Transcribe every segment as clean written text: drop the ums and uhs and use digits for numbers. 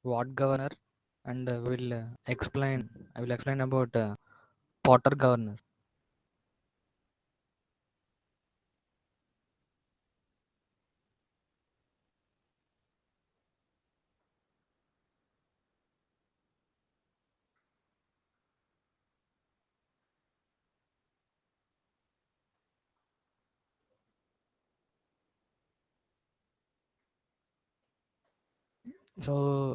watt governor, and I will explain about Potter governor. So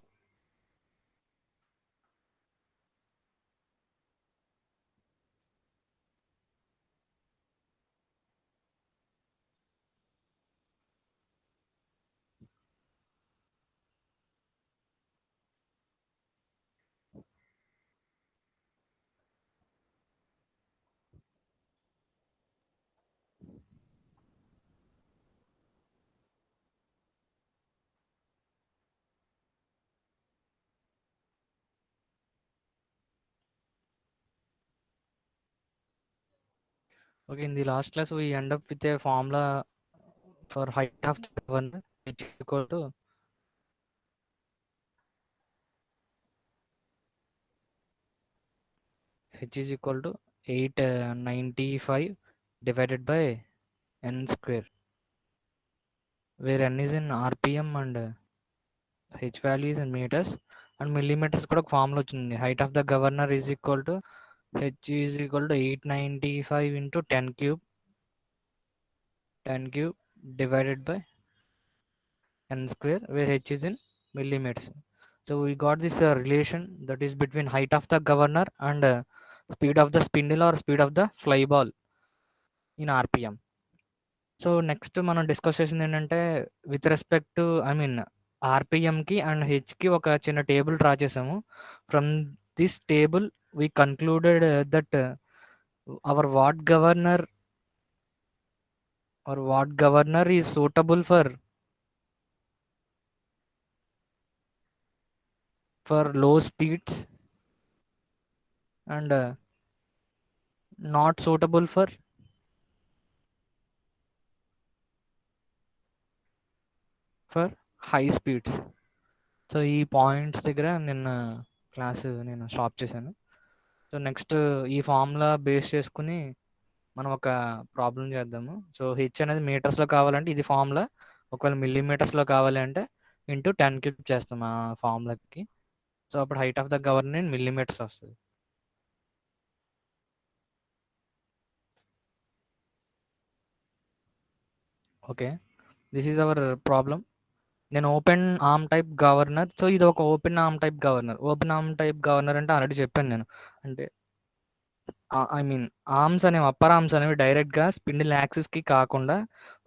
okay, in the last class we end up with a formula for height of the governor, which is equal to h is equal to 895 divided by n square, where n is in rpm and h value is in meters, and millimeters కూడా ఒక formula వచ్చింది. Height of the governor is equal to h is equal to 895 into 10 cube divided by n square, where h is in millimeters. So we got this relation that is between height of the governor and speed of the spindle or speed of the fly ball in rpm. So next మనం discuss చేసింది ఏంటంటే, with respect to ఆర్పిఎంకి and హెచ్కి ఒక చిన్న table draw చేసాము. From this table we concluded that our watt governor is suitable for low speeds and not suitable for high speeds. So ఈ points దగ్గర నేను స్టాప్ చేశాను. సో నెక్స్ట్ ఈ ఫార్ములా బేస్ చేసుకుని మనం ఒక ప్రాబ్లం చేద్దాము. సో హెచ్ అనేది మీటర్స్లో కావాలంటే ఇది ఫార్ములా, ఒకవేళ మిల్లీమీటర్స్లో కావాలి అంటే ఇంటూ 10 క్యూబ్ చేస్తాం ఆ ఫార్ములాకి. సో అప్పుడు height of the governor in millimetres వస్తుంది. Okay, this is our problem. నేను open arm type governor, so ఇది ఒక open arm type governor. Open arm type governor అంటే ఆల్రెడీ చెప్పాను నేను, అంటే ఆర్మ్స్ అనేవి, అప్పర్ ఆర్మ్స్ అనేవి డైరెక్ట్గా స్పిన్డిల్ యాక్సిస్కి కాకుండా,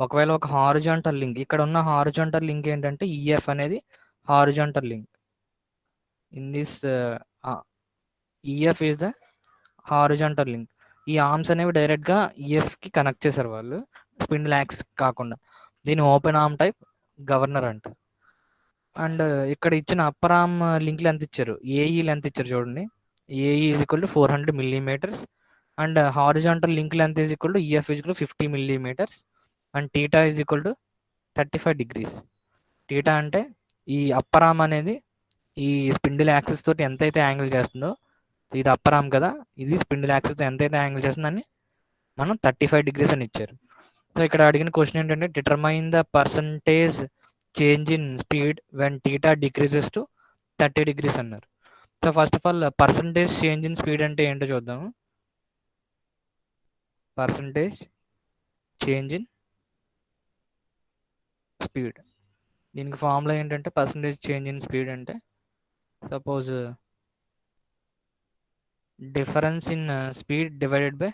ఒకవేళ ఒక హారిజాంటల్ లింక్, ఇక్కడ ఉన్న హారిజాంటల్ లింక్ ఏంటంటే ఈఎఫ్ అనేది horizontal link. In this EF is the horizontal link. ఈ ఆర్మ్స్ అనేవి డైరెక్ట్గా ఈఎఫ్కి కనెక్ట్ చేశారు వాళ్ళు, స్పిన్డిల్ యాక్సిస్ కాకుండా. దీని ఓపెన్ ఆర్మ్ టైప్ గవర్నర్ అంటారు. అండ్ ఇక్కడ ఇచ్చిన అప్పర్ ఆర్మ్ లింక్ లెంత్ ఇచ్చారు, ఏఈ లెంత్ ఇచ్చారు చూడండి. AE is equal to 400 millimeters and horizontal link length is equal to EF is equal to 50 millimeters and theta is equal to 35 degrees. theta అంటే ఈ upper arm అనేది ఈ spindle axis తోటి ఎంతైతే angle చేస్తుందో, ఇది అప్పర్ ఆర్మ్ కదా, ఇది స్పిన్డిల్ యాక్సిస్ ఎంతైతే యాంగిల్ చేస్తుందని మనం 35 degrees అని ఇచ్చారు. సో ఇక్కడ అడిగిన క్వశ్చన్ ఏంటంటే, determine the percentage change in speed when theta decreases to 30 degrees అన్నారు. So first of all percentage change in speed అంటే ఏంటో చూద్దాము. పర్సంటేజ్ చేంజ్ ఇన్ స్పీడ్, దీనికి ఫార్ములా ఏంటంటే, పర్సంటేజ్ చేంజ్ ఇన్ స్పీడ్ అంటే suppose difference in speed divided by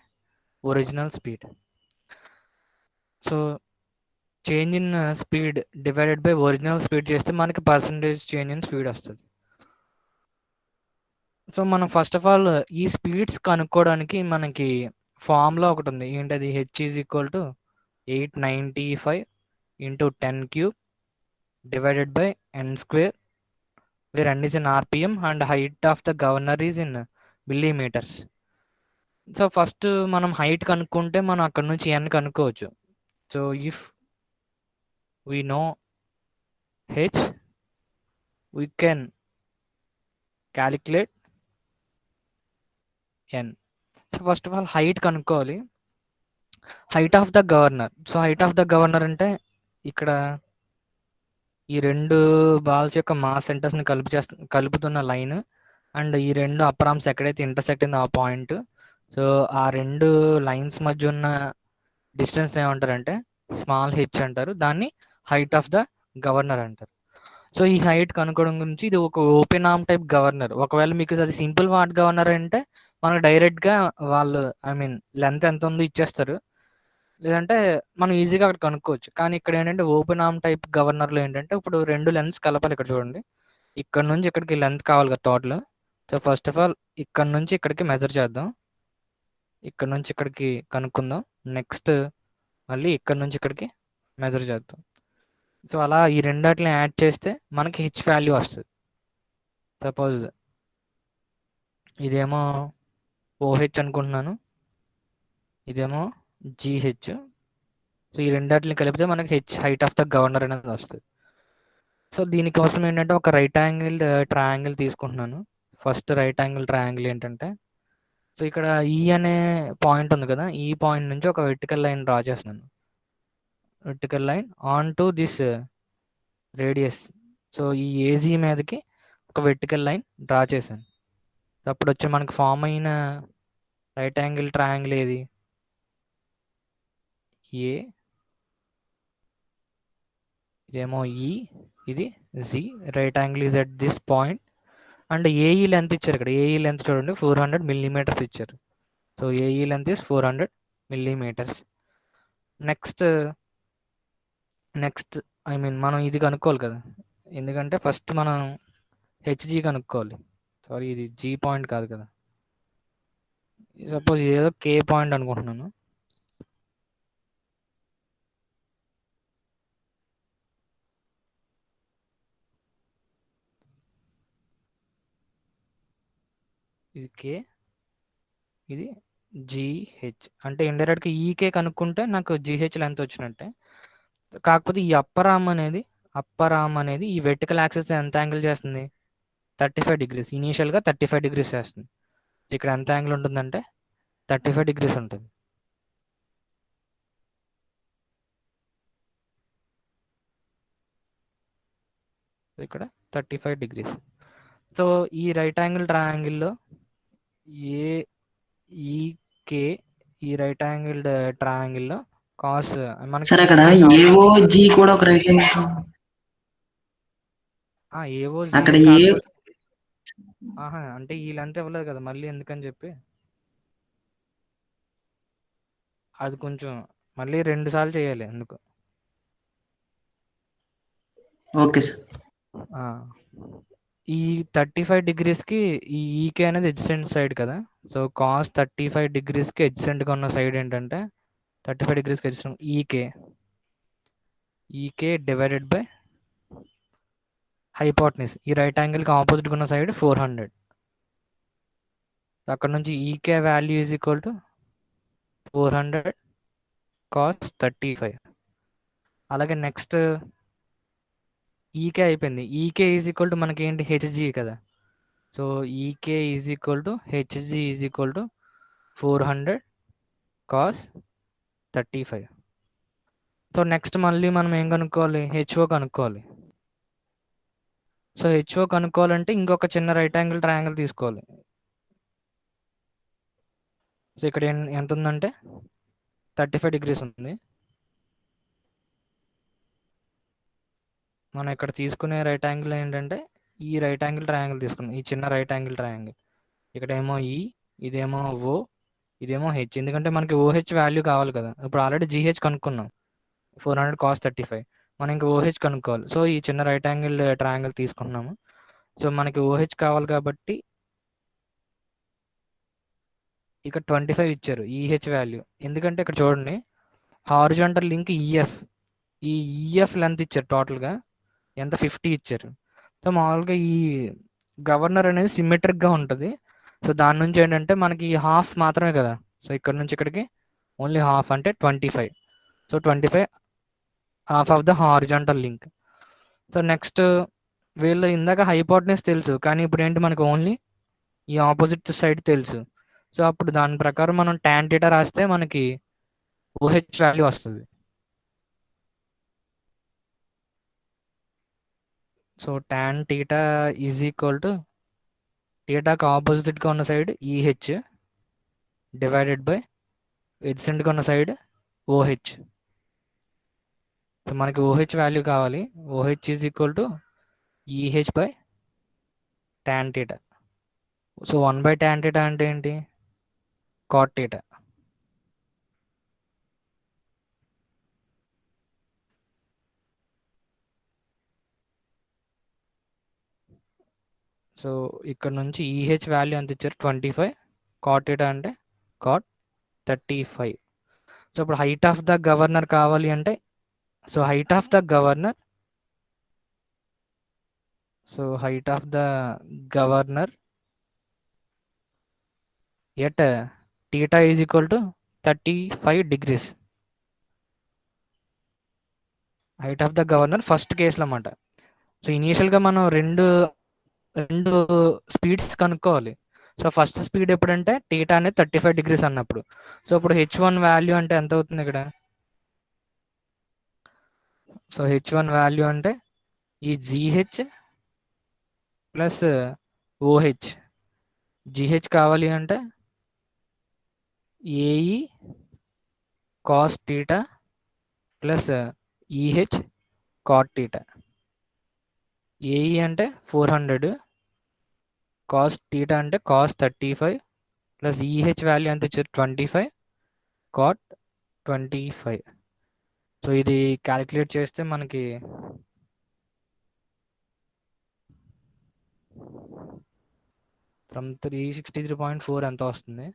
original speed. So change in speed divided by original speed చేస్తే మనకి percentage change in speed వస్తుంది. So మనం ఫస్ట్ ఆఫ్ ఆల్ ఈ speeds కనుక్కోవడానికి మనకి ఫార్ములా ఒకటి ఉంది. ఏంటది? H is equal to 895 into 10 cube divided by n square, where n is in rpm and height of the governor is in millimeters. So first మనం height కనుక్కుంటే మనం అక్కడ నుంచి n కనుక్కోవచ్చు. So if we know h, we can calculate N. So first of all height కనుక్కోవాలి. Height of the governor. So height of the governor అంటే ఇక్కడ ఈ రెండు బాల్స్ యొక్క మాస్ సెంటర్స్ని కలుపుతున్న లైన్ అండ్ ఈ రెండు అప్పర్ ఆర్మ్స్ ఎక్కడైతే ఇంటర్సెక్ట్ అయిందో ఆ పాయింట్. సో ఆ రెండు లైన్స్ మధ్య ఉన్న డిస్టెన్స్ ఏమంటారంటే స్మాల్ హెచ్ అంటారు. దాన్ని హైట్ ఆఫ్ ద గవర్నర్ అంటారు. సో ఈ హైట్ కనుక్కోవడం గురించి ఇది ఒక ఓపెన్ ఆర్మ్ టైప్ గవర్నర్. ఒకవేళ మీకు అది సింపుల్ వాట్ గవర్నర్ అంటే మనకు డైరెక్ట్గా వాళ్ళు లెంత్ ఎంత ఉందో ఇచ్చేస్తారు, లేదంటే మనం ఈజీగా అక్కడ కనుక్కోవచ్చు. కానీ ఇక్కడ ఏంటంటే ఓపెన్ ఆర్మ్ టైప్ గవర్నర్లో ఏంటంటే ఇప్పుడు రెండు లెన్స్ కలపాలి. ఇక్కడ చూడండి, ఇక్కడ నుంచి ఇక్కడికి లెంత్ కావాలి కదా total. So first of all ఇక్కడ నుంచి ఇక్కడికి మెజర్ చేద్దాం, ఇక్కడ నుంచి ఇక్కడికి కనుక్కుందాం. నెక్స్ట్ మళ్ళీ ఇక్కడ నుంచి ఇక్కడికి మెజర్ చేద్దాం. సో అలా ఈ రెండాటిని యాడ్ చేస్తే మనకి హెచ్ వాల్యూ వస్తుంది. సపోజ్ ఇదేమో ఓహెచ్ అనుకుంటున్నాను, ఇదేమో జీహెచ్. సో ఈ రెండాటిని కలిపితే మనకి H height of the governor అనేది వస్తుంది. సో దీనికోసం ఏంటంటే ఒక రైట్ యాంగిల్ ట్రయాంగిల్ తీసుకుంటున్నాను. ఫస్ట్ రైట్ యాంగిల్ ట్రయాంగిల్ ఏంటంటే, సో ఇక్కడ ఈ అనే పాయింట్ ఉంది కదా, ఈ పాయింట్ నుంచి ఒక వెర్టికల్ లైన్ డ్రా చేస్తున్నాను. Vertical line on to this radius. So ఈ ఏజీ మీదకి ఒక వెర్టికల్ లైన్ డ్రా చేశాను. అప్పుడు వచ్చి మనకి ఫామ్ అయిన రైట్ యాంగిల్ ట్రయాంగిల్ ఏది? ఏ, ఇదేమో ఈ, ఇది G. Right angle is at this point. And AE length ఇచ్చారు. ఇక్కడ ఏఈ లెంత్ చూడండి 400 millimeters ఇచ్చారు. So AE length is 400 millimeters. Next మనం ఇది కనుక్కోవాలి కదా, ఎందుకంటే ఫస్ట్ మనం హెచ్జీ కనుక్కోవాలి. సారీ, ఇది జీ పాయింట్ కాదు కదా, సపోజ్ ఏదో కే పాయింట్ అనుకుంటున్నాను. ఇది కే, ఇది జీహెచ్. అంటే ఇండైరెక్ట్గా ఈకే కనుక్కుంటే నాకు జీహెచ్ లెంత్ వచ్చినట్టే. కాకపోతే ఈ అప్పర్ ఆర్మ్ అనేది ఈ వెర్టికల్ యాక్సిస్ ఎంత యాంగిల్ చేస్తుంది? 35 degrees. ఇనీషియల్గా 35 degrees చేస్తుంది. ఇక్కడ ఎంత యాంగిల్ ఉంటుందంటే 35 degrees ఉంటుంది. ఇక్కడ 35 degrees. సో ఈ రైట్ యాంగిల్ ట్రయాంగిల్లో ఏఈకే, ఈ రైట్ యాంగిల్ ట్రయాంగిల్లో కాస్ మనకి సార్ అక్కడ ఏఓ జీ కూడా ఒక రైట్ యాంగిల్. ఏవో అక్కడ అంటే ఈ లెంత్ ఇవ్వలేదు కదా మళ్ళీ ఎందుకని చెప్పి అది కొంచెం మళ్ళీ 2 సార్లు చేయాలి ఎందుకు. Okay sir. ఈ 35 degreesకి ఈ ఈకే అనేది ఎడ్జసెంట్ సైడ్ కదా. సో కాస్ 35 degreesకి ఎడ్జసెంట్గా ఉన్న సైడ్ ఏంటంటే 35 degreesకి adjacent EK divided by hypotenuse. ఈ రైట్ యాంగిల్కి ఆపోజిట్గా ఉన్న సైడ్ 400. అక్కడ నుంచి EK value is equal to 400 cos 35. అలాగే నెక్స్ట్ ఈకే అయిపోయింది. ఈకే ఈజ్ ఈక్వల్ టు మనకి ఏంటి హెచ్జీ కదా. So EK is equal to HG is equal to 400 cos 35. So next మళ్ళీ మనం ఏం కనుక్కోవాలి? హెచ్ఓ కనుక్కోవాలి. సో హెచ్ఓ కనుక్కోవాలంటే ఇంకొక చిన్న రైట్ యాంగిల్ ట్రయాంగిల్ తీసుకోవాలి. సో ఇక్కడ ఎంత ఉందంటే 35 degrees ఉంది. మనం ఇక్కడ తీసుకునే రైట్ యాంగిల్ ఏంటంటే ఈ రైట్ యాంగిల్ ట్రయాంగిల్ తీసుకున్నాం, ఈ చిన్న రైట్ యాంగిల్ ట్రయాంగిల్. ఇక్కడ ఏమో ఈ, ఇదేమో ఓ, ఇదేమో హెచ్. ఎందుకంటే మనకి ఓహెచ్ వాల్యూ కావాలి కదా. ఇప్పుడు ఆల్రెడీ జీహెచ్ కనుక్కున్నాం 400 కాస్ 35. మనం ఇంకా ఓహెచ్ కనుక్కోవాలి. సో ఈ చిన్న రైట్ యాంగిల్ ట్రయాంగిల్ తీసుకుంటున్నాము. సో మనకి ఓహెచ్ కావాలి కాబట్టి ఇక్కడ 25 ఇచ్చారు ఈహెచ్ వాల్యూ. ఎందుకంటే ఇక్కడ చూడండి హారిజాంటల్ లింక్ ఈఎఫ్, ఈ ఈఎఫ్ లెంత్ ఇచ్చారు టోటల్గా ఎంత 50 ఇచ్చారు. సో మామూలుగా ఈ గవర్నర్ అనేది సిమెట్రిక్గా ఉంటుంది. సో దాని నుంచి ఏంటంటే మనకి హాఫ్ మాత్రమే కదా. సో ఇక్కడ నుంచి ఇక్కడికి ఓన్లీ హాఫ్ అంటే 25. So 25 half of the horizontal link. So next వీళ్ళు ఇందాక హైపోటెనస్ తెలుసు, కానీ ఇప్పుడు ఏంటి మనకు ఓన్లీ ఈ ఆపోజిట్ సైడ్ తెలుసు. సో అప్పుడు దాని ప్రకారం మనం tan θ రాస్తే మనకి OH వాల్యూ వస్తుంది. So tan θ is equal to థీటాకి ఆపోజిట్గా ఉన్న సైడ్ EH డివైడెడ్ బై ఎడ్సెంట్గా ఉన్న సైడ్ OH. సో మనకి OH వాల్యూ కావాలి. OH is equal to EH by tan θ. So 1/tan θ అంటే ఏంటి? cot θ. సో ఇక్కడ నుంచి EH వాల్యూ ఎంత ఇచ్చారు? 25. cot θ అంటే cot 35. సో ఇప్పుడు హైట్ ఆఫ్ ద గవర్నర్ కావాలి అంటే, so height of the governor at θ is equal to 35 degrees. Height of the governor first కేసులో అన్నమాట. సో ఇనీషియల్గా మనం రెండు స్పీడ్స్ కనుక్కోవాలి. సో ఫస్ట్ స్పీడ్ ఎప్పుడంటే θ అనేది 35 degrees అన్నప్పుడు. సో ఇప్పుడు H1 వాల్యూ అంటే ఎంత అవుతుంది ఇక్కడ? సో H1 వాల్యూ అంటే ఈ GH ప్లస్ OH. GH కావాలి అంటే AE cos θ plus EH cot θ. AE అంటే 400, cos θ అంటే cos 35 ప్లస్ EH వాల్యూ ఎంత ఇచ్చారు? 25 cot 25. సో ఇది క్యాలిక్యులేట్ చేస్తే మనకి ఫ్రమ్ 363.4 ఎంత వస్తుంది?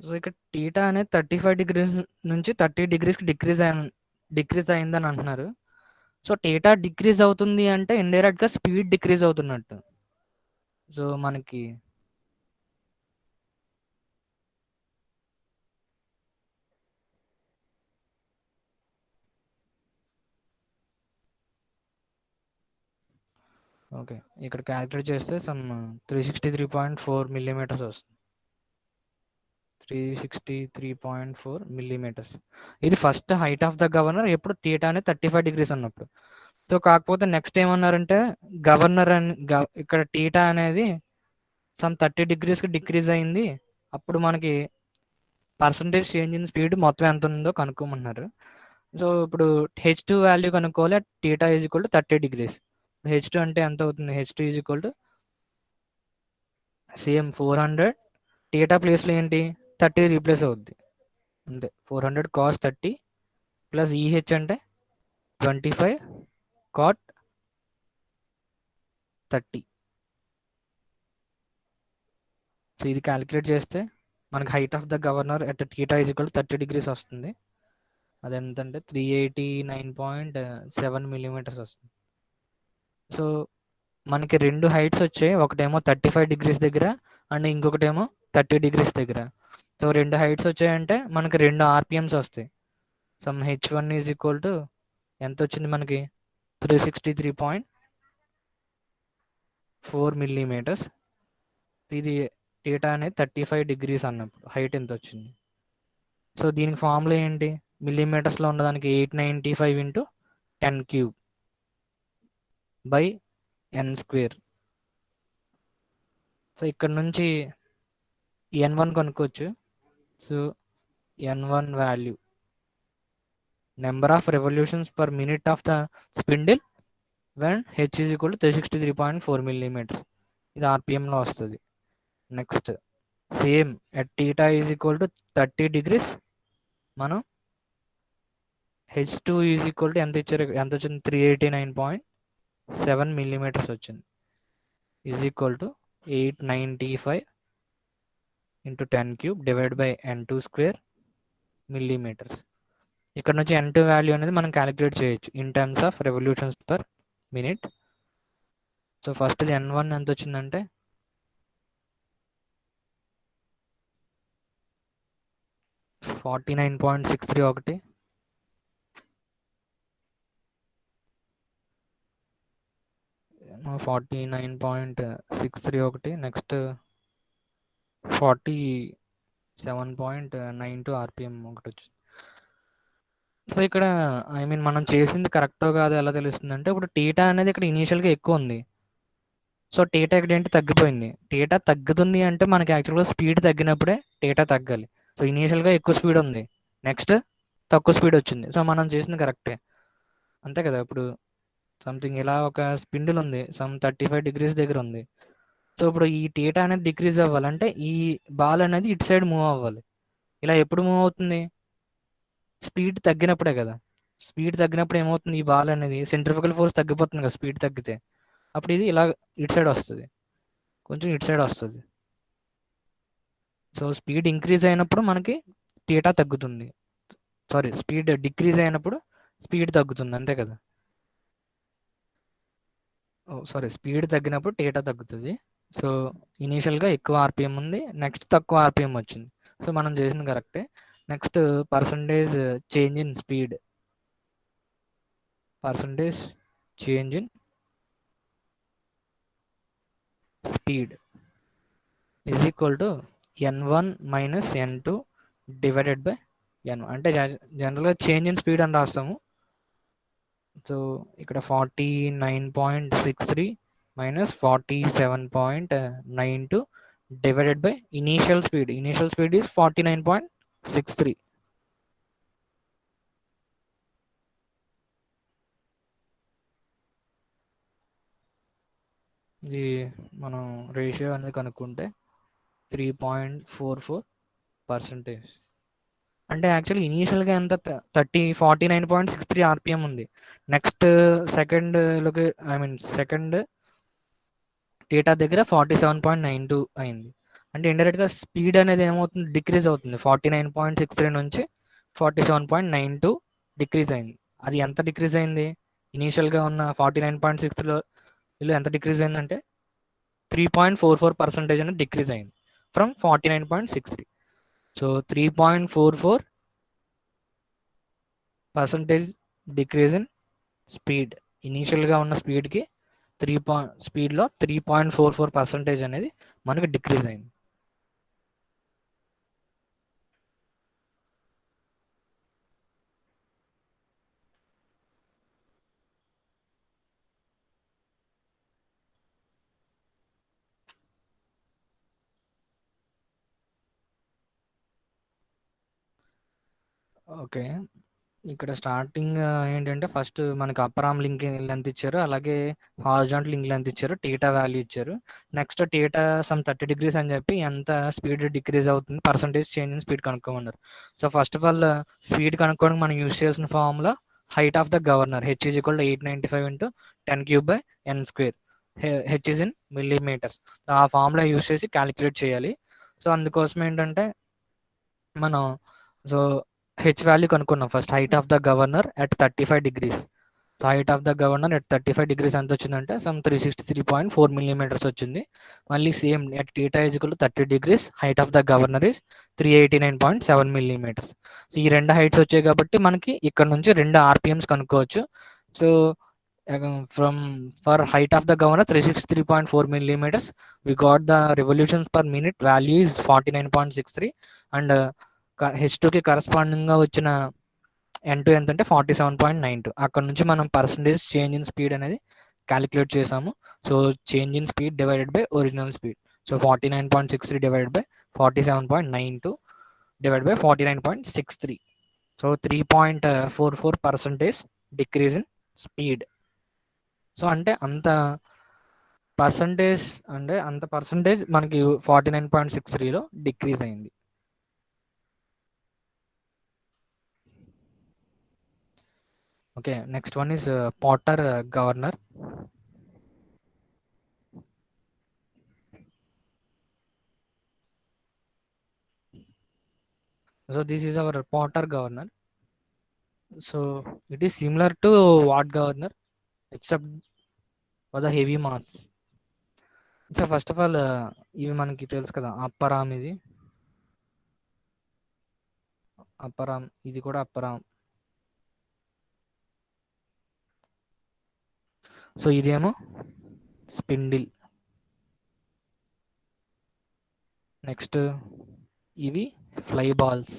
సో ఇక్కడ θ అనేది 35 degrees నుంచి 30 degreesకి డిక్రీజ్ అయిందని అంటున్నారు. సో θ డిక్రీజ్ అవుతుంది అంటే ఇండైరెక్ట్గా స్పీడ్ డిక్రీజ్ అవుతున్నట్టు. సో మనకి ఓకే, ఇక్కడ క్యాలిక్యులేట్ చేస్తే సమ్ 363.4 millimeters వస్తుంది. 363.4 millimeters. ఇది first height of the governor ఎప్పుడు θ అనేది 35 degrees అన్నప్పుడు. సో కాకపోతే నెక్స్ట్ ఏమన్నారంటే గవర్నర్ అని ఇక్కడ θ అనేది సమ్ 30 degreesకి డిక్రీజ్ అయింది, అప్పుడు మనకి పర్సంటేజ్ చేంజ్ ఇన్ స్పీడ్ మొత్తం ఎంత ఉందో కనుక్కోమన్నారు. సో ఇప్పుడు H2 వాల్యూ కనుక్కోవాలి. θ is equal to 30 degrees. H2 అంటే ఎంత అవుతుంది? H2 is equal to same 400. θ ప్లేస్లో ఏంటి? 30 రీప్లేస్ అవుద్ది అంతే. 400 cos 30 ప్లస్ EH అంటే 25 cot 30. సో ఇది క్యాలిక్యులేట్ చేస్తే మనకి height of the governor at θ is equal 30 degrees వస్తుంది. అదెంతంటే 389.7 millimeters వస్తుంది. సో మనకి రెండు హైట్స్ వచ్చాయి, ఒకటేమో 35 degrees దగ్గర అండ్ ఇంకొకటేమో 30 degrees దగ్గర. సో రెండు హైట్స్ వచ్చాయంటే మనకి రెండు RPMs వస్తాయి. Some H1 is equal to ఎంత వచ్చింది మనకి? 363.4 millimeters. ఇది θ అనేది 35 degrees అన్నప్పుడు హైట్ ఎంత వచ్చింది? సో దీనికి ఫార్ములా ఏంటి? మిల్లీమీటర్స్లో ఉన్నదానికి 895 into 10³ by n². సో ఇక్కడ నుంచి n1 కనుక్కోవచ్చు. So n1 value number of revolutions per minute of the spindle when H is equal to 363.4 millimeters. ఇది RPMలో వస్తుంది. Next same at θ is equal to 30 degrees మనం H2 ఈజ్ ఈక్వల్ టు ఎంత ఇచ్చారు? ఎంత వచ్చింది? 389.7 7 millimeters వచ్చింది. Is equal to 895 into 10 cube divided by n2 square millimeters. ఇక్కడ నుంచి n2 వాల్యూ అనేది మనం క్యాలిక్యులేట్ చేయొచ్చు in terms of revolutions per minute. So first n1 ఎంత వచ్చిందంటే 49.63 ఒకటి, నెక్స్ట్ 47.92 ఆర్పిఎం ఒకటి వచ్చింది. సో ఇక్కడ ఐ మీన్ మనం చేసింది కరెక్టో కాదో ఎలా తెలుస్తుంది అంటే, ఇప్పుడు టీటా అనేది ఇక్కడ ఇనీషియల్గా ఎక్కువ ఉంది. సో టీటా ఇక్కడ ఏంటి తగ్గిపోయింది. టీటా తగ్గుతుంది అంటే మనకి యాక్చువల్గా స్పీడ్ తగ్గినప్పుడే టీటా తగ్గాలి. సో ఇనీషియల్గా ఎక్కువ స్పీడ్ ఉంది, నెక్స్ట్ తక్కువ స్పీడ్ వచ్చింది. సో మనం చేసింది కరెక్టే, అంతే కదా. ఇప్పుడు సంథింగ్ ఇలా ఒక స్పిండిల్ ఉంది, సమ్ 35 degrees దగ్గర ఉంది. సో ఇప్పుడు ఈ టీటా అనేది డిక్రీజ్ అవ్వాలంటే ఈ బాల్ అనేది ఇటు సైడ్ మూవ్ అవ్వాలి. ఇలా ఎప్పుడు మూవ్ అవుతుంది? స్పీడ్ తగ్గినప్పుడే కదా. స్పీడ్ తగ్గినప్పుడు ఏమవుతుంది, ఈ బాల్ అనేది సెంట్రిఫికల్ ఫోర్స్ తగ్గిపోతుంది కదా స్పీడ్ తగ్గితే. అప్పుడు ఇది ఇలా ఇటు సైడ్ వస్తుంది, కొంచెం ఇటు సైడ్ వస్తుంది. సో స్పీడ్ ఇంక్రీజ్ అయినప్పుడు మనకి టీటా తగ్గుతుంది, సారీ స్పీడ్ డిక్రీజ్ అయినప్పుడు స్పీడ్ తగ్గుతుంది, అంతే కదా. సారీ స్పీడ్ తగ్గినప్పుడు టీటా తగ్గుతుంది. సో ఇనీషియల్గా ఎక్కువ ఆర్పిఎం ఉంది, నెక్స్ట్ తక్కువ ఆర్పిఎం వచ్చింది. సో మనం చేసింది కరెక్టే. Next percentage change in speed, percentage change in speed is equal to n1 minus n2 divided by n1. అంటే జనరల్గా చేంజ్ ఇన్ స్పీడ్ అని రాస్తాము. సో ఇక్కడ 49.63 minus 47.92 divided by initial speed. Initial speed is 49.63. ఇది మనం రేషియో అనేది కనుక్కుంటే 3.44%. అంటే యాక్చువల్లీ ఇనీషియల్గా ఎంత 49.63 ఆర్పిఎం ఉంది. నెక్స్ట్ సెకండ్లోకి ఐ మీన్ సెకండ్ టీటా దగ్గర 47.92 అయింది. అంటే ఇండైరెక్ట్గా స్పీడ్ అనేది ఏమవుతుంది, డిక్రీజ్ అవుతుంది. 49.63 నుంచి 47.92 డిక్రీజ్ అయింది. అది ఎంత డిక్రీజ్ అయింది? ఇనీషియల్గా ఉన్న 49.6లో ఎంత డిక్రీజ్ అయిందంటే 3.44% అనేది డిక్రీజ్ అయింది from 49.63. So 3.44% decrease in speed. ఇనీషియల్గా ఉన్న స్పీడ్కి స్పీడ్లో 3.44% అనేది మనకి డిక్రీజ్ అయింది. ఓకే, ఇక్కడ స్టార్టింగ్ ఏంటంటే ఫస్ట్ మనకి అప్పర్ ఆర్మ్ లింక్ లెంత్ ఇచ్చారు, అలాగే హారిజాంటల్ లింక్ లెంత్ ఇచ్చారు, టీటా వాల్యూ ఇచ్చారు. నెక్స్ట్ టీటా సమ్ 30 degrees అని చెప్పి ఎంత స్పీడ్ డిక్రీజ్ అవుతుంది పర్సంటేజ్ చేంజ్ ఇన్ స్పీడ్ కనుక్కోమన్నారు. So first of all speed కనుక్కోవడానికి మనం యూజ్ చేసిన formula height of the governor, h is equal to 895 into 10 cube by n square. h is in millimetres. ఆ formula use చేసి calculate చేయాలి. So అందుకోసం ఏంటంటే మనం so H value కనుక్కున్నాం first, height of the governor at 35 degrees. So height of the governor at 35 degrees ఎంత వచ్చిందంటే some 363.4 millimeters వచ్చింది. మళ్ళీ same at theta is equal to 30 degrees, height of the governor is 389.7 millimeters. So ఈ రెండు heights వచ్చాయి కాబట్టి మనకి ఇక్కడ నుంచి రెండు ఆర్పిఎమ్స్ కనుక్కోవచ్చు. So from for height of the governor 363.4 millimeters, we got the revolutions per minute value is 49.63 and H2కి కరస్పాండింగ్గా వచ్చిన n2 ఎంత అంటే 47.92. అక్కడ నుంచి మనం పర్సంటేజ్ చేంజ్ ఇన్ స్పీడ్ అనేది క్యాలిక్యులేట్ చేసాము. So change in speed divided by original speed. So 49.63 divided by 47.92 divided by 49.63. So 3.44% decrease in speed. So అంటే అంత పర్సంటేజ్ మనకి 49.63లో డిక్రీజ్ అయింది. Okay, next one is Potter governor. So this is our Potter governor. So it is similar to Watt governor except for the heavy mass. So first of all ఇవి మనకి తెలుసు కదా, అప్పరామ్ ఇది అప్పరామ్, ఇది కూడా అప్పరామ్. సో ఇదేమో స్పిండిల్. నెక్స్ట్ ఇవి fly balls.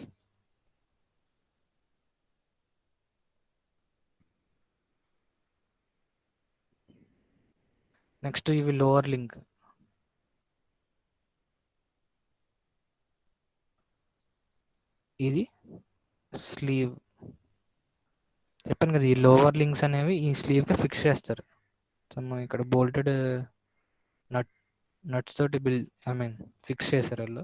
Next ఇవి లోవర్ లింక్. ఇది స్లీవ్. చెప్పాను కదా, ఈ లోవర్ లింక్స్ అనేవి ఈ స్లీవ్కి ఫిక్స్ చేస్తారు. సో మనం ఇక్కడ బోల్టెడ్ నట్స్ తోటి ఫిక్స్ చేశారు వాళ్ళు.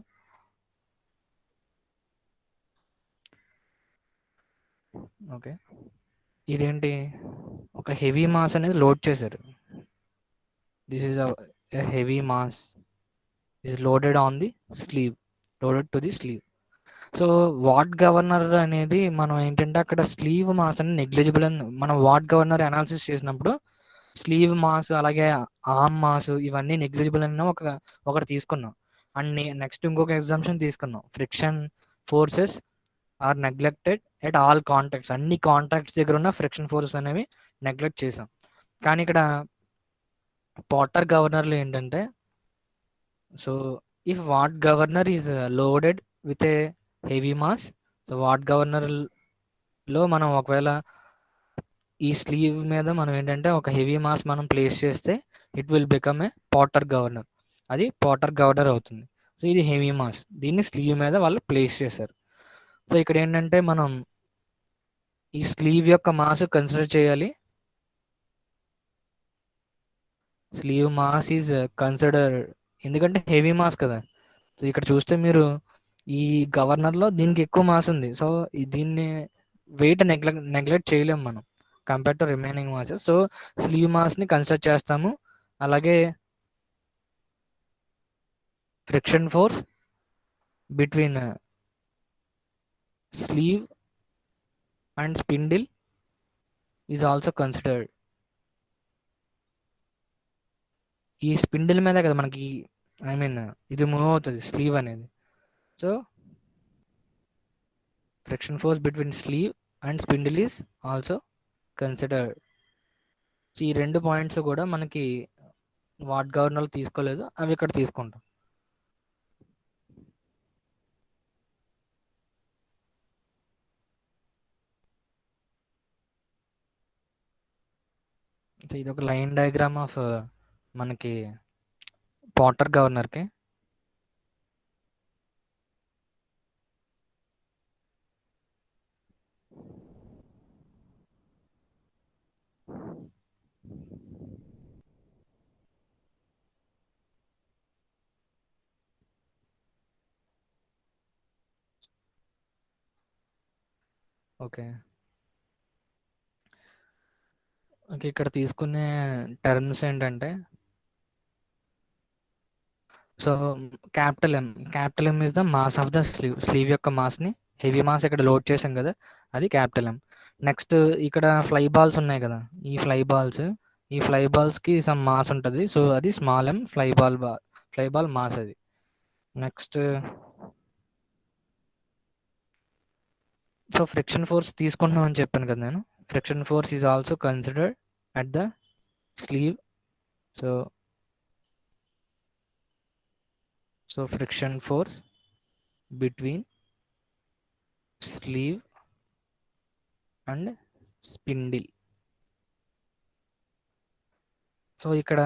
ఓకే, ఇదేంటి, ఒక హెవీ మాస్ అనేది లోడ్ చేశారు. This is a heavy mass is loaded on the sleeve, loaded to the sleeve. So what governor అనేది మనం ఏంటంటే అక్కడ స్లీవ్ మాస్ అని నెగ్లిజిబుల్ అని మనం వాట్ గవర్నర్ అనాలిసిస్ చేసినప్పుడు స్లీవ్ మాస్ అలాగే ఆర్మ్ మాస్ ఇవన్నీ నెగ్లిజిబుల్ అని ఒకటి తీసుకున్నాం. అండ్ నెక్స్ట్ ఇంకొక ఎగ్జాంప్షన్ తీసుకున్నాం, friction forces are neglected at all contacts. అన్ని కాంటాక్ట్స్ దగ్గర ఉన్న ఫ్రిక్షన్ ఫోర్సెస్ అనేవి నెగ్లెక్ట్ చేసాం. కానీ ఇక్కడ పాటర్ గవర్నర్లో ఏంటంటే, so if watt governor is loaded with a heavy mass, so watt గవర్నర్లో మనం ఒకవేళ ఈ స్లీవ్ మీద మనం ఏంటంటే ఒక హెవీ మాస్ మనం ప్లేస్ చేస్తే it will become a porter governor. అది పాటర్ గవర్నర్ అవుతుంది. సో ఇది హెవీ మాస్, దీన్ని స్లీవ్ మీద వాళ్ళు ప్లేస్ చేశారు. సో ఇక్కడ ఏంటంటే మనం ఈ స్లీవ్ యొక్క మాస్ కన్సిడర్ చేయాలి. స్లీవ్ మాస్ ఈజ్ కన్సిడర్, ఎందుకంటే హెవీ మాస్ కదా. సో ఇక్కడ చూస్తే మీరు ఈ గవర్నర్లో దీనికి ఎక్కువ మాస్ ఉంది. సో దీన్ని వెయిట్ నెగ్లెక్ట్ చేయలేము మనం compare to remaining masses. So sleeve మాస్ని కన్సిడర్ చేస్తాము. అలాగే friction force between sleeve and spindle is also considered. ఈ స్పిండిల్ మీద కదా మనకి ఇది మూవ్ అవుతుంది స్లీవ్ అనేది. So friction force between sleeve and spindle is also considered. ఈ రెండు పాయింట్స్ కూడా మనకి వాట్ గవర్నర్లు తీసుకోలేదు, అవి ఇక్కడ తీసుకుంటాం. ఇది ఒక లైన్ డయాగ్రామ్ ఆఫ్ మనకి పాటర్ గవర్నర్కి. ఓకే, ఓకే, ఇక్కడ తీసుకునే టర్మ్స్ ఏంటంటే, so capital M is the mass of the slew యొక్క మాస్ని, హెవీ మాస్ ఇక్కడ లోడ్ చేసాం కదా, అది క్యాపిటల్ ఎం. నెక్స్ట్ ఇక్కడ ఫ్లై బాల్స్ ఉన్నాయి కదా, ఈ ఫ్లై బాల్స్కి సమ్ మాస్ ఉంటుంది. సో అది స్మాల్ ఎం, ఫ్లై బాల్ మాస్ అది. నెక్స్ట్ సో ఫ్రిక్షన్ ఫోర్స్ తీసుకుంటున్నాం అని చెప్పాను కదా నేను. Friction force is also considered at the sleeve. So friction force between sleeve and spindle. So ఇక్కడ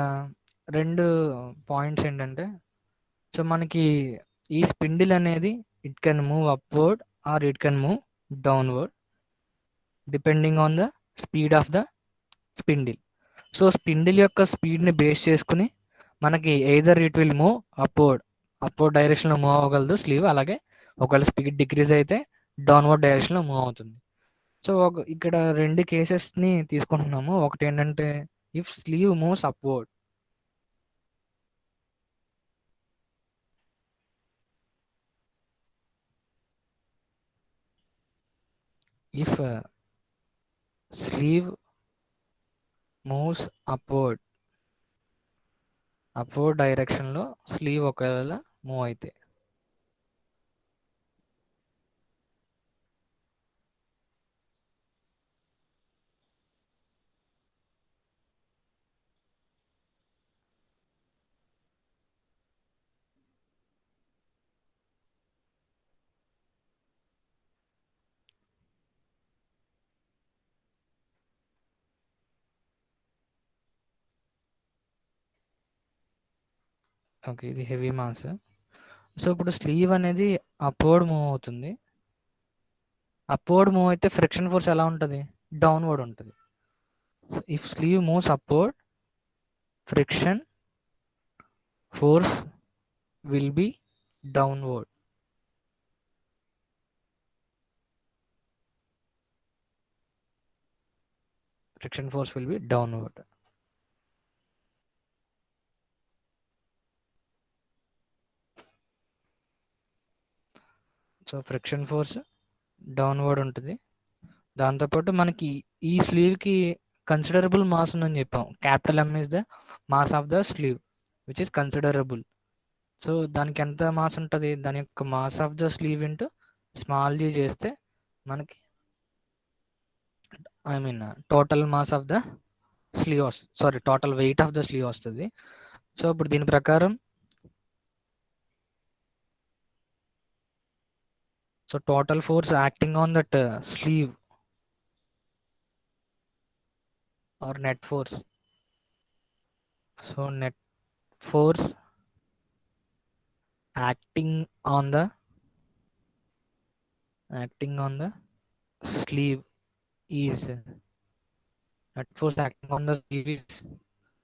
రెండు పాయింట్స్ ఏంటంటే, సో మనకి ఈ స్పిండిల్ అనేది it can move upward or it can move downward depending on the speed of the spindle. So spindle యొక్క స్పీడ్ని base చేసుకుని మనకి either it will move upward డైరెక్షన్లో మూవ్ అవ్వగలదు స్లీవ్, అలాగే ఒకవేళ స్పీడ్ డిక్రీజ్ అయితే డౌన్వర్డ్ డైరెక్షన్లో మూవ్ అవుతుంది. సో ఇక్కడ రెండు కేసెస్ని తీసుకుంటున్నాము. ఒకటి ఏంటంటే if sleeve moves upward, if sleeve moves upward direction లో స్లీవ్ ఒకవేళ మూవ్ అయితే. ఓకే, ఇది హెవీ మాస్. సో ఇప్పుడు స్లీవ్ అనేది అప్వర్డ్ మూవ్ అవుతుంది. అప్వర్డ్ మూవ్ అయితే ఫ్రిక్షన్ ఫోర్స్ ఎలా ఉంటుంది? డౌన్వర్డ్ ఉంటుంది. So if sleeve moves upward, friction force will be downward. Friction force will be downward. So friction force downward ఉంటుంది. దాంతోపాటు మనకి ఈ స్లీవ్కి కన్సిడరబుల్ మాస్ ఉందని చెప్పాం. Capital M is the mass of the sleeve which is considerable. So దానికి ఎంత mass ఉంటుంది? దాని యొక్క mass of the sleeve into small G చేస్తే మనకి total mass of the sleeve వస్తుంది, total weight of the sleeve వస్తుంది. సో ఇప్పుడు దీని ప్రకారం total force acting on that sleeve or net force. So net force acting on the sleeve is net force acting on the sleeve is.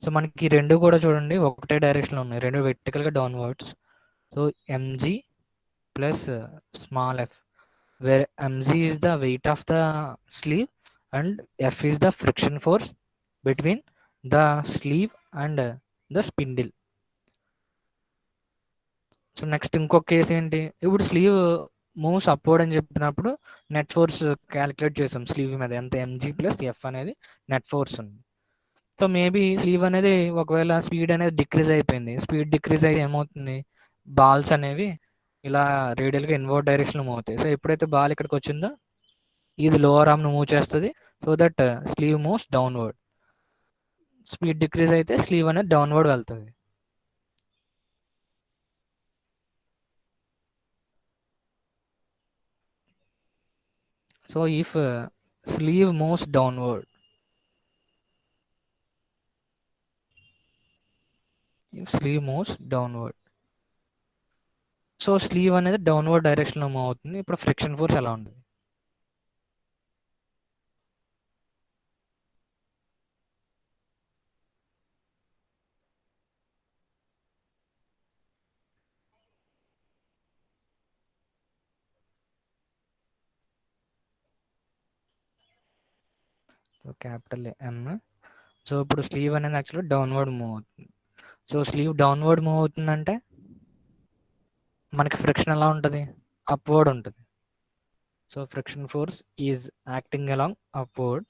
So మనకి రెండు కూడా చూడండి ఒకటే డైరెక్షన్లో ఉన్నాయి, రెండు వెర్టికల్గా downwards. So MG plus small F, where MG is the weight of the sleeve and F is the friction force between the sleeve and the spindle. So next ఇంకొక కేసు ఏంటి? ఇప్పుడు స్లీవ్ మూవ్స్ అప్వర్డ్ అని చెప్పినప్పుడు net force calculate చేసాం sleeve మీద, ఎంత MG plus F అనేది net force ఉంది. సో మేబీ స్లీవ్ అనేది ఒకవేళ స్పీడ్ అనేది డిక్రీజ్ అయిపోయింది. స్పీడ్ డిక్రీజ్ అయితే ఏమవుతుంది? బాల్స్ అనేవి ఇలా రేడియల్గా ఇన్వర్డ్ డైరెక్షన్లో మూవ్ అవుతాయి. సో ఎప్పుడైతే బాల్ ఇక్కడికి వచ్చిందో ఇది లోవర్ ఆర్మ్ను మూవ్ చేస్తుంది, so that sleeve moves downward. Speed decrease అయితే స్లీవ్ అనేది డౌన్వర్డ్ వెళ్తుంది. So if sleeve moves downward, so sleeve అనేది డౌన్వర్డ్ డైరెక్షన్లో మూవ్ అవుతుంది. ఇప్పుడు ఫ్రిక్షన్ ఫోర్స్ ఎలా ఉంటుంది? So capital M. సో ఇప్పుడు స్లీవ్ అనేది యాక్చువల్గా డౌన్వర్డ్ మూవ్ అవుతుంది. సో స్లీవ్ డౌన్వర్డ్ మూవ్ అవుతుందంటే మనకి ఫ్రిక్షన్ ఎలా ఉంటుంది? అప్వర్డ్ ఉంటుంది. So friction force is acting along upward.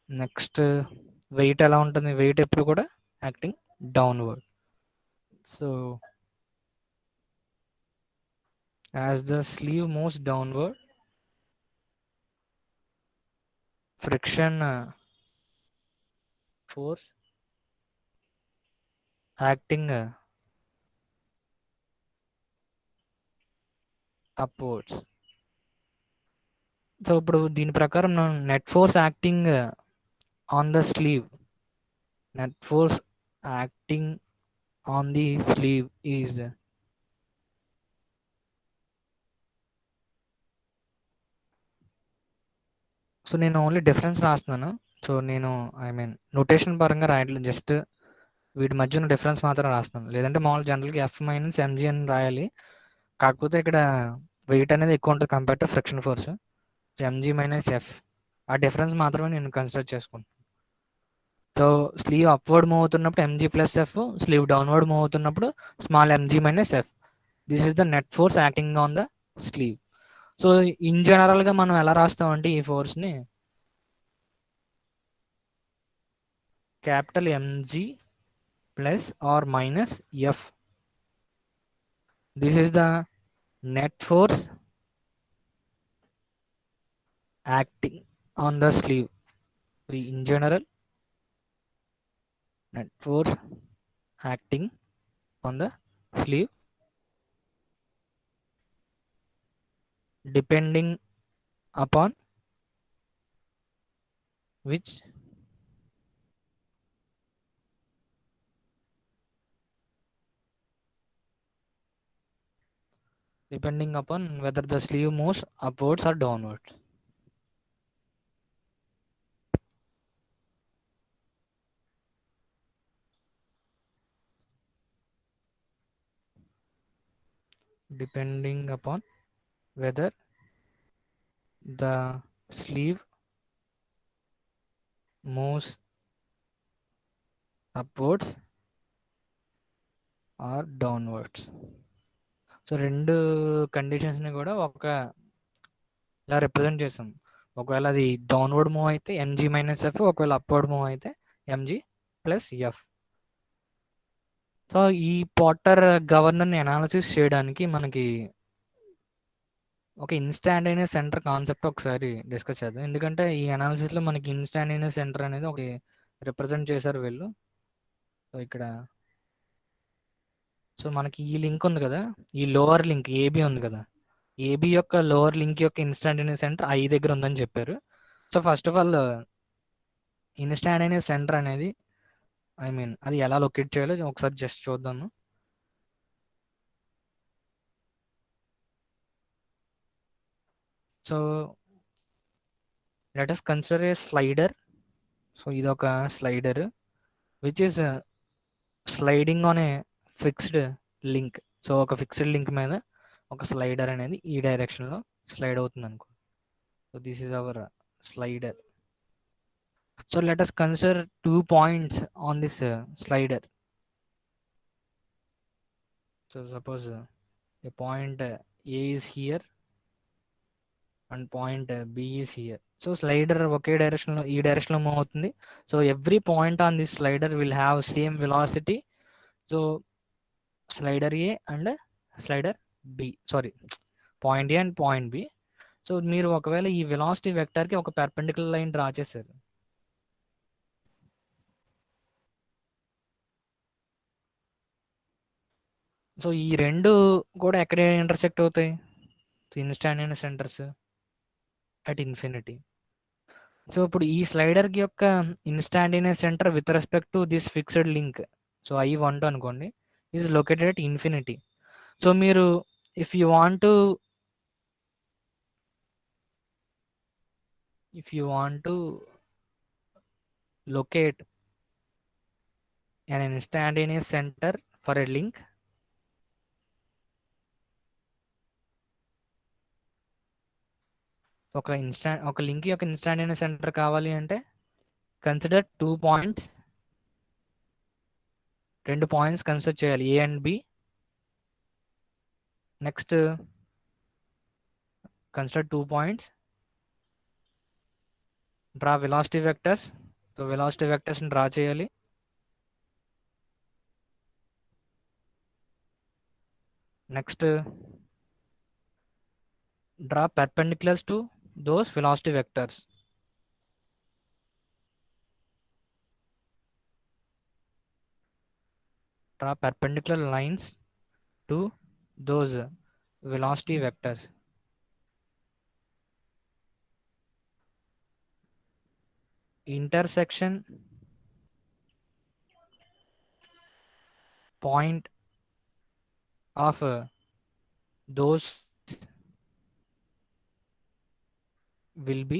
Next weight ఎలా ఉంటుంది? వెయిట్ ఎప్పుడు కూడా acting downward. So as the sleeve moves downward, friction force acting upwards. So ఇప్పుడు దీని ప్రకారం net force acting on the sleeve, net force acting on the sleeve is so నేను only difference రాస్తున్నాను. సో నేను నోటేషన్ పరంగా రాయట్లేదు, జస్ట్ వీటి మధ్య ఉన్న డిఫరెన్స్ మాత్రం రాస్తున్నాను. లేదంటే మామూలు జనరల్గా ఎఫ్ మైనస్ ఎంజీ అని రాయాలి. కాకపోతే ఇక్కడ వెయిట్ అనేది ఎక్కువ ఉంటుంది compare to friction force. MG minus F, ఆ డిఫరెన్స్ మాత్రమే నేను కన్సిడర్ చేసుకుంటాను. సో స్లీవ్ అప్వర్డ్ మూవ్ అవుతున్నప్పుడు MG plus F, sleeve downward move అవుతున్నప్పుడు small MG minus F. This is the net force acting on the sleeve. So in general గా మనం ఎలా రాస్తామంటే ఈ ఫోర్స్ ని capital MG plus or minus F. This is the net force acting on the sleeve. In general net force acting on the sleeve depending upon which depending upon whether the sleeve moves upwards or downwards. Depending upon whether the sleeve moves upwards or downwards. So రెండు కండిషన్స్ని కూడా ఒక ఇలా represent చేసాం. ఒకవేళ అది downward move అయితే MG minus F, ఒకవేళ upward move అయితే ఎంజీ ప్లస్ ఎఫ్. సో ఈ పాటర్ గవర్నర్ని అనాలిసిస్ చేయడానికి మనకి ఒక ఇన్స్టాంటేనియస్ సెంటర్ కాన్సెప్ట్ ఒకసారి డిస్కస్ చేద్దాం. ఎందుకంటే ఈ అనాలిసిస్లో మనకి ఇన్స్టాంటేనియస్ సెంటర్ అనేది ఒకటి రిప్రజెంట్ చేశారు వీళ్ళు. సో ఇక్కడ సో మనకి ఈ లింక్ ఉంది కదా, ఈ లోవర్ లింక్ ఏబి ఉంది కదా, ఏబి యొక్క లోవర్ లింక్ యొక్క ఇన్స్టాంటేనియస్ సెంటర్ ఐ దగ్గర ఉందని చెప్పారు. So first of all instantaneous centre అనేది అది ఎలా లొకేట్ చేయాలో ఒకసారి జస్ట్ చూద్దాము. సో లెట్ us కన్సిడర్ ఏ స్లైడర్. సో ఇది ఒక slider which is sliding on a fixed link. So ఒక ఫిక్స్డ్ లింక్ మీద ఒక స్లైడర్ అనేది ఈ డైరెక్షన్లో స్లైడ్ అవుతుంది అనుకో. So this is hour slider. So let us consider 2 points on this slider. So suppose a point A is here and point B is here. So slider ఒకే డైరెక్షన్లో ఈ డైరెక్షన్లో మూవ్ అవుతుంది. So every point on this slider will have same velocity. So slider A and slider B, sorry point A and point B. So మీరు ఒకవేళ ఈ velocity వెక్టర్కి ఒక పెర్పెండిక్యులర్ లైన్ డ్రా చేశారు. సో ఈ రెండు కూడా ఎక్కడ ఇంటర్సెక్ట్ అవుతాయి? Instantaneous centres at infinity. So ఇప్పుడు ఈ స్లైడర్ యొక్క instantaneous centre with respect to this fixed link, so I12 అనుకోండి, is located at infinity. So మీరు if you want to locate an instantaneous center for a link, ఒక link యొక్క instantaneous centre కావాలి అంటే consider 2 points, 2 points consider చేయాలి, A and B. Next consider 2 points, draw velocity vectors. So velocity వెక్టర్స్ని draw చేయాలి. Next draw perpendiculars to those velocity vectors. Draw perpendicular lines to those velocity vectors. Intersection point of those will be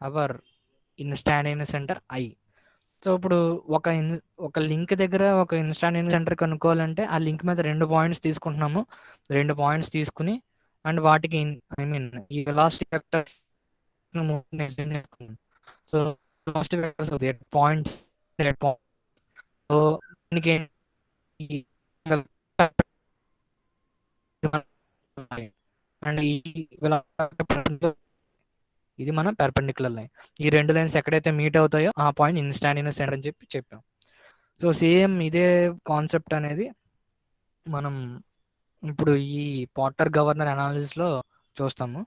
our instantaneous center I. So ఇప్పుడు ఒక link దగ్గర ఒక instantaneous centre కనుక్కోవాలంటే ఆ link మీద 2 points తీసుకుంటున్నాము. 2 points తీసుకుని and వాటికి ఈ velocity vectors so velocity vectors అవుతాయి పాయింట్స్. సో దీనికి అండ్ ఈ ఇది మన పెర్పెండిక్యులర్ లైన్. ఈ రెండు లైన్స్ ఎక్కడైతే మీట్ అవుతాయో ఆ పాయింట్ ఇన్స్టాంటినియస్ సెంటర్ అని చెప్పాం. సో సేమ్ ఇదే కాన్సెప్ట్ అనేది మనం ఇప్పుడు ఈ పాటర్ గవర్నర్ అనాలిసిస్లో చూస్తాము.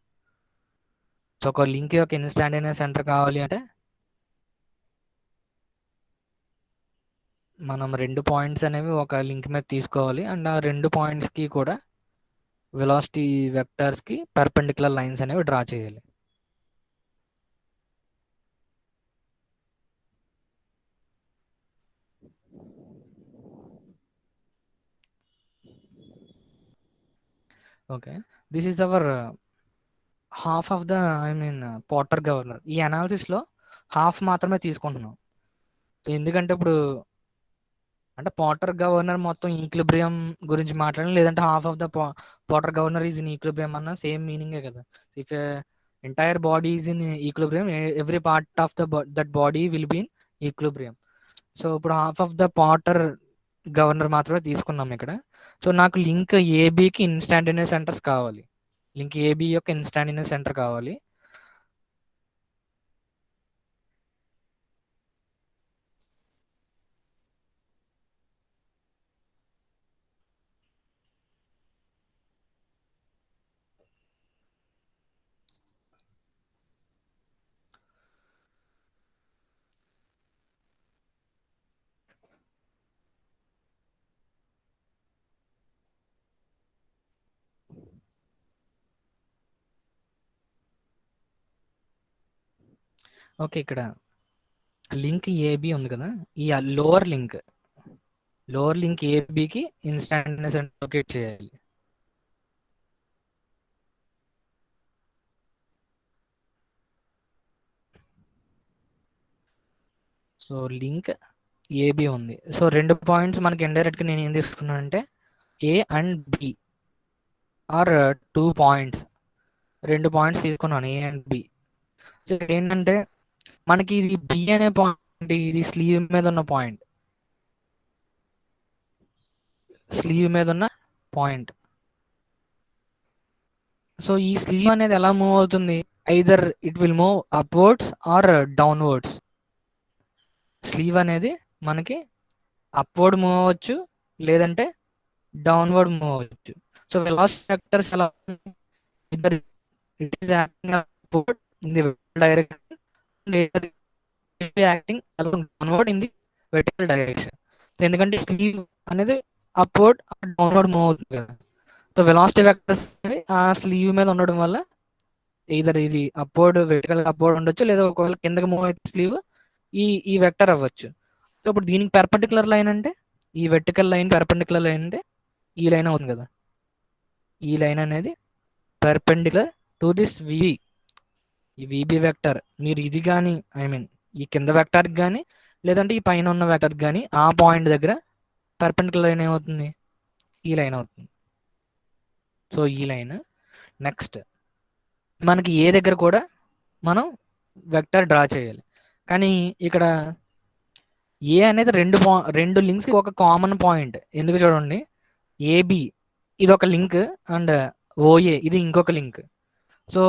సో ఒక లింక్ యొక్క ఇన్స్టాంటినియస్ సెంటర్ కావాలి అంటే మనం రెండు పాయింట్స్ అనేవి ఒక లింక్ మీద తీసుకోవాలి. అండ్ ఆ రెండు పాయింట్స్కి కూడా వెలాసిటీ వెక్టర్స్కి పర్పెండిక్యులర్ లైన్స్ అనేవి డ్రా చేయాలి. Okay, this is hour half of the porter governor. ఈ అనాలిసిస్లో హాఫ్ మాత్రమే తీసుకుంటున్నాం. ఎందుకంటే ఇప్పుడు అంటే పాటర్ గవర్నర్ మొత్తం ఈక్విలిబ్రియం గురించి మాట్లాడడం, లేదంటే half of the porter governor is in equilibrium అన్న సేమ్ మీనింగే కదా. If entire body is in equilibrium, every part of that body will be in equilibrium. So ఇప్పుడు half of the porter governor మాత్రమే తీసుకున్నాం ఇక్కడ. సో నాకు link ఏబికి instantaneous centres కావాలి. లింక్ ఏబి యొక్క ఇన్స్టాంటినియస్ సెంటర్ కావాలి. ఓకే, ఇక్కడ లింక్ ఏబి ఉంది కదా, ఈ లోవర్ లింక్ ఏబికి ఇన్స్టాంటినియస్ సెంటర్ లొకేట్ చేయాలి. సో లింక్ ఏబి ఉంది. సో రెండు పాయింట్స్ మనకి ఇండైరెక్ట్గా నేను ఏం తీసుకున్నానంటే A and B are 2 points, రెండు పాయింట్స్ తీసుకున్నాను ఏ అండ్ బి. సో ఇక్కడ ఏంటంటే మనకి ఇది బి అనే పాయింట్, ఇది స్లీవ్ మీద ఉన్న పాయింట్, స్లీవ్ మీద ఉన్న పాయింట్. సో ఈ స్లీవ్ అనేది ఎలా మూవ్ అవుతుంది? Either it will move upwards or downwards. Sleeve అనేది మనకి అప్వర్డ్ మూవ్ అవ్వచ్చు, లేదంటే డౌన్వర్డ్ మూవ్ అవ్వచ్చు. సో వెలాసిటీ వెక్టర్స్ ఎలా ఇద్దరు it is acting upward in the direction, లేదా acting downward in the vertical direction. ఎందుకంటే స్లీవ్ అనేది అప్వర్డ్ డౌన్వర్డ్ మూవ్ అవుతుంది కదా. సో వెలాసిటీ వెక్టర్స్ ఆ స్లీవ్ మీద ఉండడం వల్ల ఇదర్ ఇది అప్వర్డ్ వెర్టికల్ అప్వర్డ్ ఉండొచ్చు, లేదా ఒకవేళ కిందకి మూవ్ అయితే స్లీవ్ ఈ వెక్టర్ అవ్వచ్చు. సో ఇప్పుడు దీనికి పెర్పెండిక్యులర్ లైన్ అంటే ఈ వెర్టికల్ లైన్ పెర్పెండిక్యులర్ లైన్ అంటే ఈ లైన్ అవుతుంది కదా. ఈ లైన్ అనేది పెర్పెండిక్యులర్ టు దిస్ విబి, ఈ విబి వెక్టర్. మీరు ఇది కానీ ఈ కింద వెక్టర్కి కానీ, లేదంటే ఈ పైన ఉన్న వెక్టర్కి కానీ ఆ పాయింట్ దగ్గర పెర్పెండిక్యులర్ లైన్ ఏమవుతుంది? ఈ లైన్ అవుతుంది. సో ఈ లైన్. నెక్స్ట్ మనకి ఏ దగ్గర కూడా మనం వెక్టర్ డ్రా చేయాలి. కానీ ఇక్కడ ఏ అనేది రెండు లింక్స్కి ఒక కామన్ పాయింట్. ఎందుకు చూడండి, ఏబి ఇది ఒక లింక్ అండ్ ఓఏ ఇది ఇంకొక లింక్. సో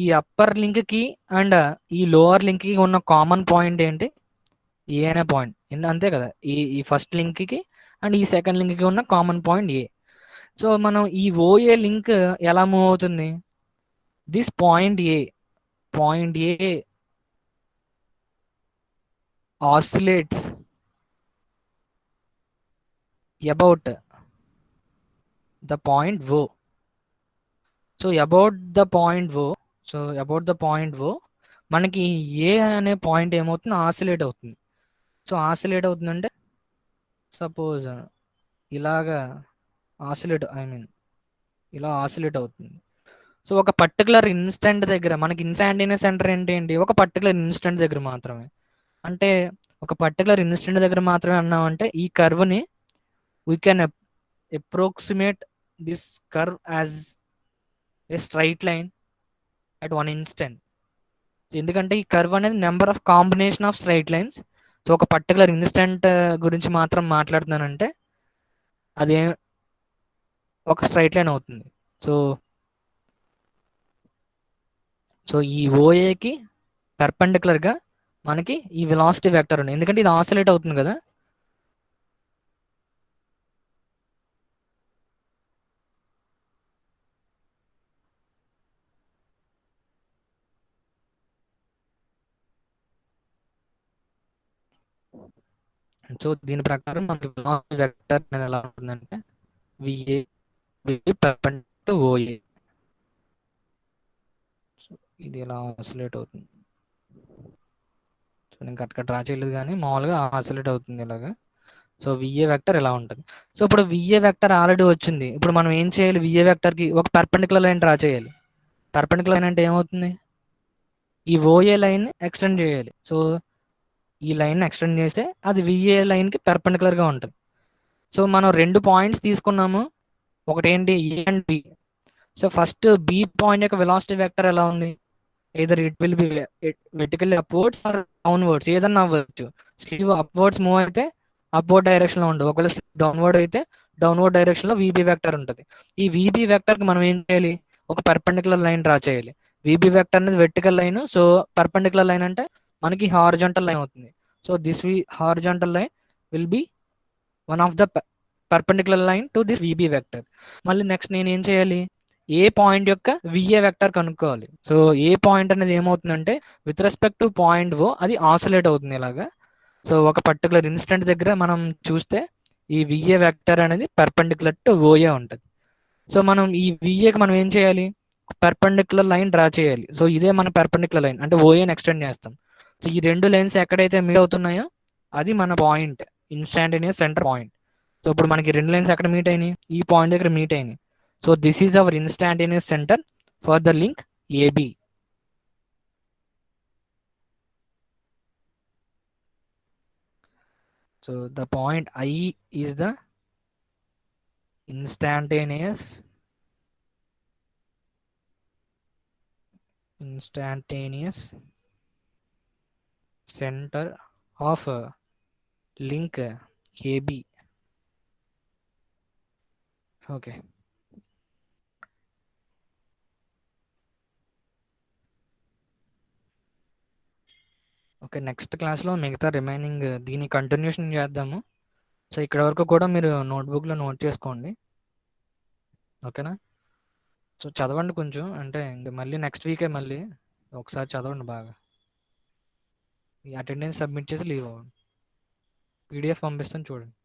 ఈ అప్పర్ లింక్కి అండ్ ఈ లోవర్ లింక్కి ఉన్న కామన్ పాయింట్ ఏంటి? ఏ అనే పాయింట్. అంతే కదా, ఈ ఫస్ట్ లింక్కి అండ్ ఈ సెకండ్ లింక్కి ఉన్న కామన్ పాయింట్ ఏ. సో మనం ఈ ఓఏ లింక్ ఎలా మూవ్ అవుతుంది? This point A oscillates about the point O. So about the point O మనకి ఏ అనే పాయింట్ ఏమవుతుంది? ఆసిలేట్ అవుతుంది. సో ఆసిలేట్ అవుతుందంటే సపోజ్ ఇలాగా ఆసిలేట్ ఇలా ఆసిలేట్ అవుతుంది. సో ఒక పర్టికులర్ ఇన్స్టెంట్ దగ్గర మనకి ఇన్స్టాంటినియస్ సెంటర్ ఏంటి? ఒక పర్టికులర్ ఇన్స్టెంట్ దగ్గర మాత్రమే. అంటే ఒక పర్టికులర్ ఇన్స్టెంట్ దగ్గర మాత్రమే అన్నామంటే ఈ కర్వ్ని we can approximate this curve as a straight line at one instant. ఎందుకంటే ఈ కర్వ్ అనేది number of combination of straight lines. So ఒక పర్టికులర్ ఇన్స్టెంట్ గురించి మాత్రం మాట్లాడుతున్నానంటే అది ఒక స్ట్రైట్ లైన్ అవుతుంది. సో సో ఈ ఓఏకి గా మనకి ఈ వెలాసిటీ వెక్టర్ ఉంది, ఎందుకంటే ఇది ఆసిలేట్ అవుతుంది కదా. సో దీని ప్రకారం మనకి వెలాసిటీ వెక్టర్ అనేది ఎలా ఉంటుందంటే విఏ పర్పెండిక్యులర్ టు ఓఏ. ఇది ఎలా ఆసిలేట్ అవుతుంది, సో నేను కరెక్ట్గా డ్రా చేయలేదు కానీ మామూలుగా ఆసిలేట్ అవుతుంది ఇలాగా. సో విఏ వెక్టర్ ఎలా ఉంటుంది. సో ఇప్పుడు విఏ వెక్టర్ ఆల్రెడీ వచ్చింది, ఇప్పుడు మనం ఏం చేయాలి, విఏ వెక్టర్కి ఒక పర్పెండిక్యులర్ లైన్ డ్రా చేయాలి. పర్పెండిక్యులర్ లైన్ అంటే ఏమవుతుంది, ఈ ఓఏ లైన్ ఎక్స్టెండ్ చేయాలి. సో ఈ లైన్ ఎక్స్టెండ్ చేస్తే అది విఏ లైన్కి పర్పెండిక్యులర్గా ఉంటుంది. సో మనం 2 పాయింట్స్ తీసుకున్నాము, ఒకటి ఏంటి A and B. So first B point యొక్క వెలాసిటీ వెక్టర్ ఎలా ఉంది, either it will be vertically upwards or downwards, ఏదన్నా అవ్వచ్చు. స్లీవ్ అప్వర్డ్స్ మూవ్ అయితే అప్వర్డ్ డైరెక్షన్ లో ఉంటుంది, ఒకవేళ స్లీవ్ డౌన్వర్డ్ అయితే డౌన్వర్డ్ డైరెక్షన్ లో విబి వెక్టర్ ఉంటుంది. ఈ విబి వెక్టర్ కి మనం ఏం చేయాలి, ఒక పర్పెండిక్యులర్ లైన్ డ్రా చేయాలి. విబి వెక్టర్ అనేది vertical line, so perpendicular line అంటే మనకి హారిజాంటల్ లైన్ అవుతుంది. So this horizontal line will be one of the perpendicular line to this VB vector. మళ్ళీ నెక్స్ట్ నేను ఏం చేయాలి, ఏ పాయింట్ యొక్క విఏ వెక్టర్ కనుక్కోవాలి. సో ఏ పాయింట్ అనేది ఏమవుతుందంటే విత్ రెస్పెక్ట్ టు పాయింట్ ఓ అది ఆసిలేట్ అవుతుంది ఇలాగా. సో ఒక పర్టికులర్ ఇన్స్టెంట్ దగ్గర మనం చూస్తే ఈ విఏ వెక్టర్ అనేది పర్పెండిక్యులర్ టు ఓఏ ఉంటుంది. సో మనం ఈ విఏకి మనం ఏం చేయాలి, పర్పెండిక్యులర్ లైన్ డ్రా చేయాలి. సో ఇదే మన పర్పెండిక్యులర్ లైన్ అంటే ఓఏని ఎక్స్టెండ్ చేస్తాం. సో ఈ రెండు లైన్స్ ఎక్కడైతే మీట్ అవుతున్నాయో అది మన point, instantaneous centre point. So ఇప్పుడు మనకి రెండు లైన్స్ ఎక్కడ మీట్ అయినాయి, ఈ పాయింట్ దగ్గర మీట్ అయినాయి. So this is our instantaneous center for the link AB. So the point I is the instantaneous center of link AB. Okay. Okay, next క్లాస్లో మిగతా రిమైనింగ్ దీని కంటిన్యూషన్ చేద్దాము. సో ఇక్కడ వరకు కూడా మీరు నోట్బుక్లో నోట్ చేసుకోండి, ఓకేనా. సో చదవండి కొంచెం, అంటే మళ్ళీ నెక్స్ట్ వీకే మళ్ళీ ఒకసారి చదవండి బాగా. ఈ అటెండెన్స్ సబ్మిట్ చేసి లీవ్ అవ్వండి, పీడిఎఫ్ పంపిస్తాను చూడండి.